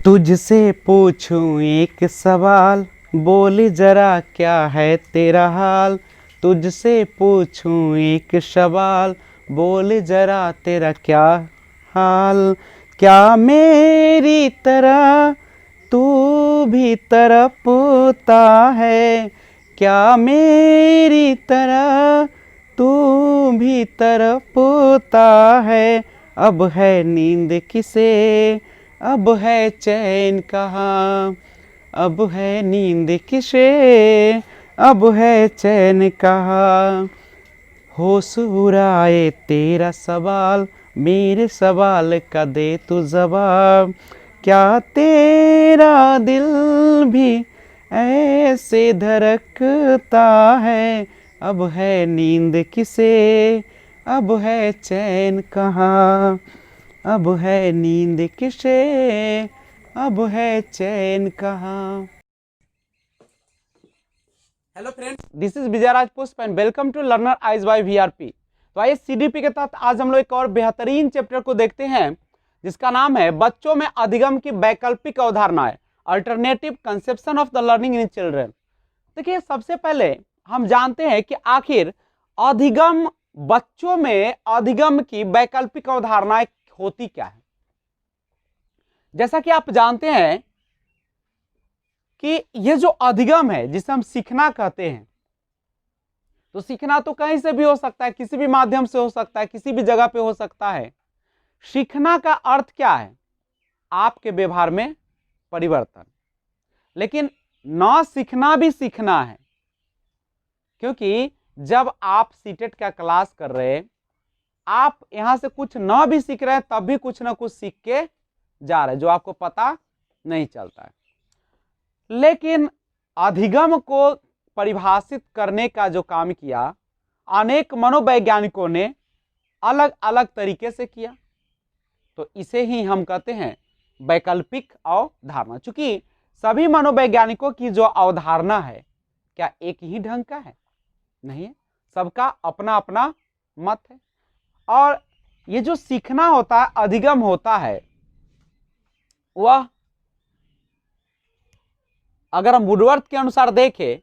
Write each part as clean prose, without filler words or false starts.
तुझसे पूछूं एक सवाल, बोल जरा क्या है तेरा हाल। तुझसे पूछूं एक सवाल, बोल जरा तेरा क्या हाल। क्या मेरी तरह तू भी तड़पता है, क्या मेरी तरह तू भी तड़पता है। अब है नींद किसे, अब है चैन कहाँ, अब है नींद किसे, अब है चैन कहाँ। होश उड़ाए तेरा सवाल, मेरे सवाल का दे तू जवाब। क्या तेरा दिल भी ऐसे धड़कता है। अब है नींद किसे, अब है चैन कहाँ, अब है नींद किसे, अब है चैन कहाँ। Hello friends, this is Vijay Raj Pushp and welcome to learner eyes by VRP. तो आइए सीडीपी के तहत आज हम लोग एक और बेहतरीन चैप्टर को देखते हैं जिसका नाम है बच्चों में अधिगम की वैकल्पिक अवधारणाएं, alternative conception of the learning in children. देखिए, सबसे पहले हम जानते हैं कि आखिर अधिगम, बच्चों में अधिगम की वैकल्पिक अवधारणाएं होती क्या है। जैसा कि आप जानते हैं कि ये जो अधिगम है जिसे हम सीखना कहते हैं, तो सीखना तो कहीं से भी हो सकता है, किसी भी माध्यम से हो सकता है, किसी भी जगह पे हो सकता है। सीखना का अर्थ क्या है? आपके व्यवहार में परिवर्तन। लेकिन न सीखना भी सीखना है, क्योंकि जब आप सीटेट का क्लास कर रहे हैं, आप यहां से कुछ न भी सीख रहे हैं तब भी कुछ ना कुछ सीख के जा रहे हैं जो आपको पता नहीं चलता है। लेकिन अधिगम को परिभाषित करने का जो काम किया, अनेक मनोवैज्ञानिकों ने अलग अलग तरीके से किया, तो इसे ही हम कहते हैं वैकल्पिक अवधारणा। चूंकि सभी मनोवैज्ञानिकों की जो अवधारणा है, क्या एक ही ढंग का है? नहीं है, सबका अपना अपना मत है। और ये जो सीखना होता है, अधिगम होता है, वह अगर हम वुडवर्थ के अनुसार देखें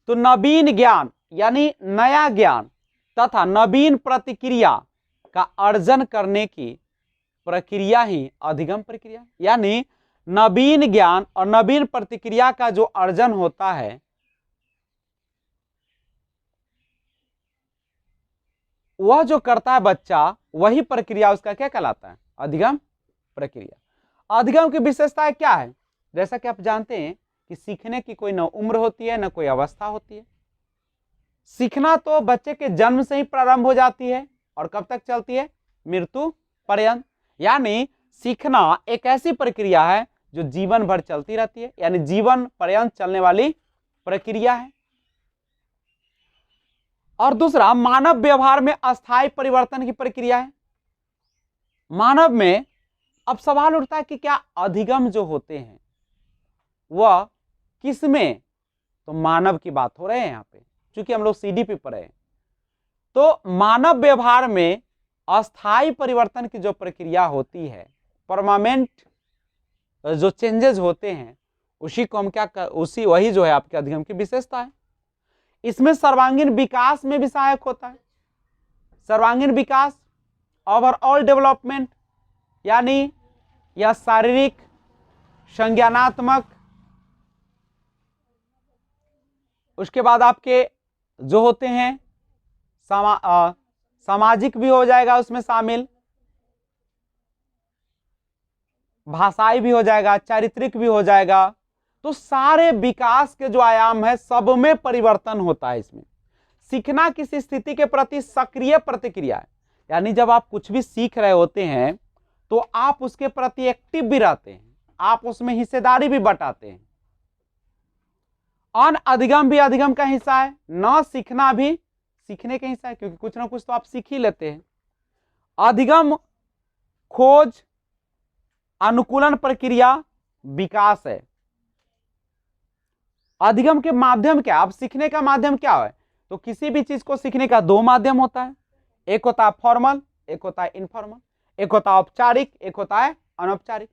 तो नवीन ज्ञान यानी नया ज्ञान तथा नवीन प्रतिक्रिया का अर्जन करने की प्रक्रिया ही अधिगम प्रक्रिया, यानी नवीन ज्ञान और नवीन प्रतिक्रिया का जो अर्जन होता है, वह जो करता है बच्चा, वही प्रक्रिया उसका क्या कहलाता है? अधिगम प्रक्रिया। अधिगम की विशेषताएं क्या है? जैसा कि आप जानते हैं कि सीखने की कोई न उम्र होती है न कोई अवस्था होती है। सीखना तो बच्चे के जन्म से ही प्रारंभ हो जाती है और कब तक चलती है? मृत्यु पर्यंत। यानी सीखना एक ऐसी प्रक्रिया है जो जीवन भर चलती रहती है, यानी जीवन पर्यंत चलने वाली प्रक्रिया है। और दूसरा, मानव व्यवहार में अस्थायी परिवर्तन की प्रक्रिया है। मानव में अब सवाल उठता है कि क्या अधिगम जो होते हैं वह किसमें? तो मानव की बात हो रहे हैं यहां पे, क्योंकि हम लोग सीडीपी पढ़े हैं। तो मानव व्यवहार में अस्थायी परिवर्तन की जो प्रक्रिया होती है, परमानेंट जो चेंजेस होते हैं, उसी को हम क्या उसी वही जो है आपके अधिगम की विशेषता है। इसमें सर्वांगीण विकास में भी सहायक होता है। सर्वांगीण विकास, ओवरऑल डेवलपमेंट, यानी यह शारीरिक, संज्ञानात्मक, उसके बाद आपके जो होते हैं सामाजिक भी हो जाएगा उसमें शामिल, भाषाई भी हो जाएगा, चारित्रिक भी हो जाएगा। तो सारे विकास के जो आयाम है सब में परिवर्तन होता है। इसमें सीखना किसी स्थिति के प्रति सक्रिय प्रतिक्रिया है, यानी जब आप कुछ भी सीख रहे होते हैं तो आप उसके प्रति एक्टिव भी रहते हैं, आप उसमें हिस्सेदारी भी बटाते हैं। अनअधिगम भी अधिगम का हिस्सा है, न सीखना भी सीखने का हिस्सा है, क्योंकि कुछ ना कुछ तो आप सीख ही लेते हैं। अधिगम खोज, अनुकूलन प्रक्रिया, विकास है। अधिगम के माध्यम क्या? अब सीखने का माध्यम क्या है? तो किसी भी चीज को सीखने का दो माध्यम होता है, एक होता है फॉर्मल, एक होता है इनफॉर्मल, एक होता है औपचारिक, एक होता है अनौपचारिक।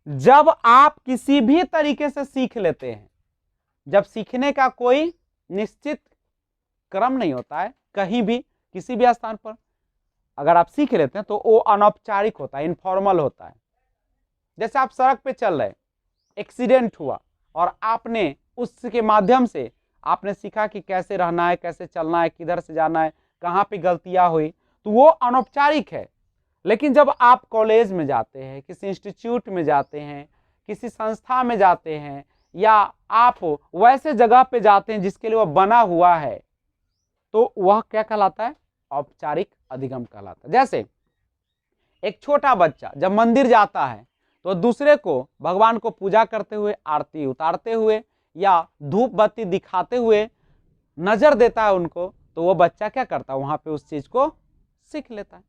जब आप किसी भी तरीके से सीख लेते हैं, जब सीखने का कोई निश्चित क्रम नहीं होता है, कहीं भी किसी भी स्थान पर अगर आप सीख लेते हैं तो वो अनौपचारिक होता है, इनफॉर्मल होता है। जैसे आप सड़क पे चल रहे, एक्सीडेंट हुआ और आपने उसके माध्यम से आपने सीखा कि कैसे रहना है, कैसे चलना है, किधर से जाना है, कहाँ पे गलतियां हुई, तो वो अनौपचारिक है। लेकिन जब आप कॉलेज में जाते हैं, किसी इंस्टीट्यूट में जाते हैं, किसी संस्था में जाते हैं, या आप वैसे जगह पे जाते हैं जिसके लिए वह बना हुआ है, तो वह क्या कहलाता है? औपचारिक अधिगम कहलाता है। जैसे एक छोटा बच्चा जब मंदिर जाता है तो दूसरे को भगवान को पूजा करते हुए, आरती उतारते हुए या धूप बत्ती दिखाते हुए नजर देता है उनको, तो वो बच्चा क्या करता है? वहां पे उस चीज को सीख लेता है।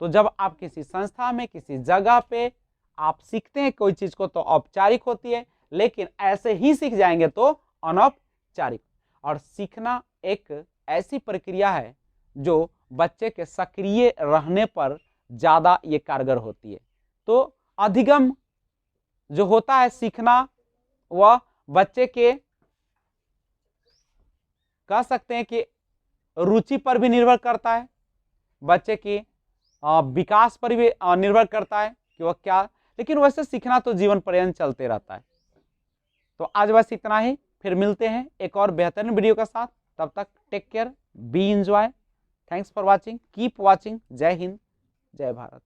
तो जब आप किसी संस्था में, किसी जगह पे आप सीखते हैं कोई चीज को, तो औपचारिक होती है, लेकिन ऐसे ही सीख जाएंगे तो अनौपचारिक। और सीखना एक ऐसी प्रक्रिया है जो बच्चे के सक्रिय रहने पर ज्यादा ये कारगर होती है। तो अधिगम जो होता है, सीखना, वह बच्चे के कह सकते हैं कि रुचि पर भी निर्भर करता है, बच्चे की विकास पर भी निर्भर करता है कि वह क्या, लेकिन वैसे सीखना तो जीवन पर्यंत चलते रहता है। तो आज बस इतना ही, फिर मिलते हैं एक और बेहतरीन वीडियो के साथ। तब तक take care, be enjoy, thanks for watching, keep watching. जय हिंद, जय भारत।